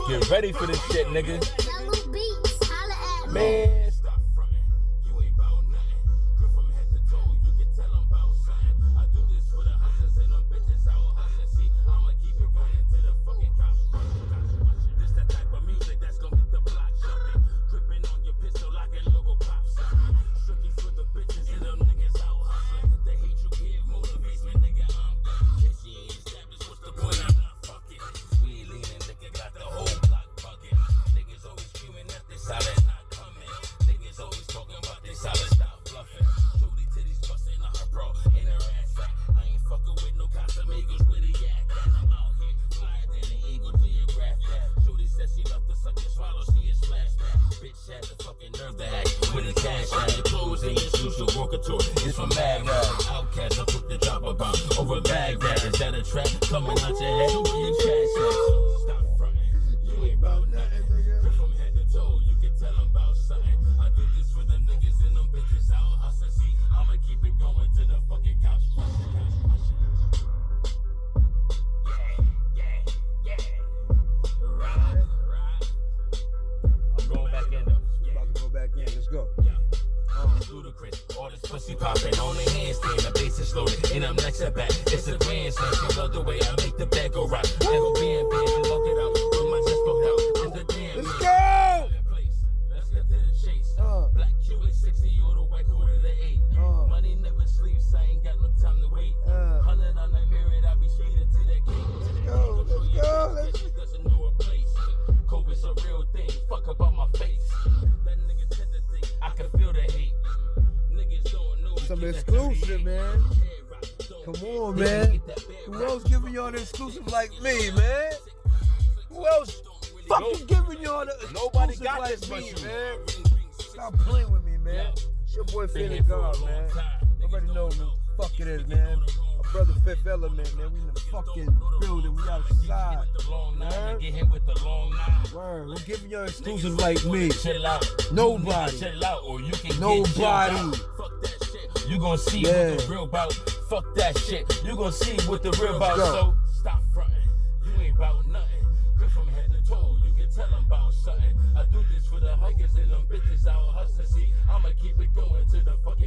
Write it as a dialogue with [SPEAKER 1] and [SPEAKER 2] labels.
[SPEAKER 1] Get ready for this shit, nigga. Man, stop frontin'. You ain't bout nothing. Grip from head to toe, you can tell I'm bout something. I do this for the hustlers and them bitches out hustling. See, I'ma keep it running to the fucking cops. This that type of music that's gonna get the block jumping. Dripping on your pistol like a logo pop something. Strictly for the bitches and them niggas out hustling. The hate you give motivates me, nigga. I'm done. Cause she ain't established, what's the point? I'm not fucking. We leaning, nigga, got the whole block bugging. Niggas always screaming at this solid not coming. Niggas always talking about this solid, stop bluffing. Shorty titties busting on her bro in her ass sack. I ain't fucking with no Casamigos with a yak. And I'm out here flyer than an eagle, geograph that. Shorty says she love to suck and swallow, she is slash that. Bitch had the fucking nerve to act with a cash out. The clothes ain't exclusive, walker tour. It's from Magdad. Outcast, I put the drop about over Baghdad. Is that a trap coming out your head? You cash out. Stop frontin'. You ain't bout nothing. Grip from head to toe, you can tell I'm bout something. I do this for the niggas and them bitches out hustling. See, I'ma keep it going to the fucking couch. Yeah. Right. I'm going back in though.
[SPEAKER 2] About to go back in. Let's go.
[SPEAKER 1] Ludicrous, all this pussy popping on the handstand, the bass is loaded, and I'm next at back. It's a grandstand, she love the way I make the bag go rock. Never being bad, she love it out, with my chest broke out, and the damn.
[SPEAKER 2] Let's go!
[SPEAKER 1] Let's get to the chase. Black QA60 or the white quarter to 8. Money never sleeps, I ain't got no time to wait. 100 on the mirror, I be speeding to that gate.
[SPEAKER 2] Let's
[SPEAKER 1] She doesn't know her place. COVID's a real thing, fuck about my face. That nigga tend to think I can feel the hate. Niggas don't know.
[SPEAKER 2] some exclusive, man. Come on, man. Who else giving y'all the exclusive like me, man? Who else fucking giving y'all the exclusive
[SPEAKER 1] Nobody got
[SPEAKER 2] like
[SPEAKER 1] this but
[SPEAKER 2] me,
[SPEAKER 1] you.
[SPEAKER 2] man? Stop playing with me, man. It's your boy Philly God, man. Nobody know who the fuck it is, man. My brother Fifth Element, man. We in the fucking building. We outside, man.
[SPEAKER 1] Get hit with the long nine.
[SPEAKER 2] Word. We're giving y'all exclusive like me.
[SPEAKER 1] Chill out.
[SPEAKER 2] Nobody.
[SPEAKER 1] Chill out, or you can
[SPEAKER 2] Nobody.
[SPEAKER 1] get chilled out. Fuck that shit. You gonna see what the real about. Fuck that shit. You gonna see what the real about. So stop frontin'. You ain't about nothing. Grip from head to toe. You can tell I'm about something. I do this for the hikers and them bitches out hustling. See, I'ma keep it going to the fucking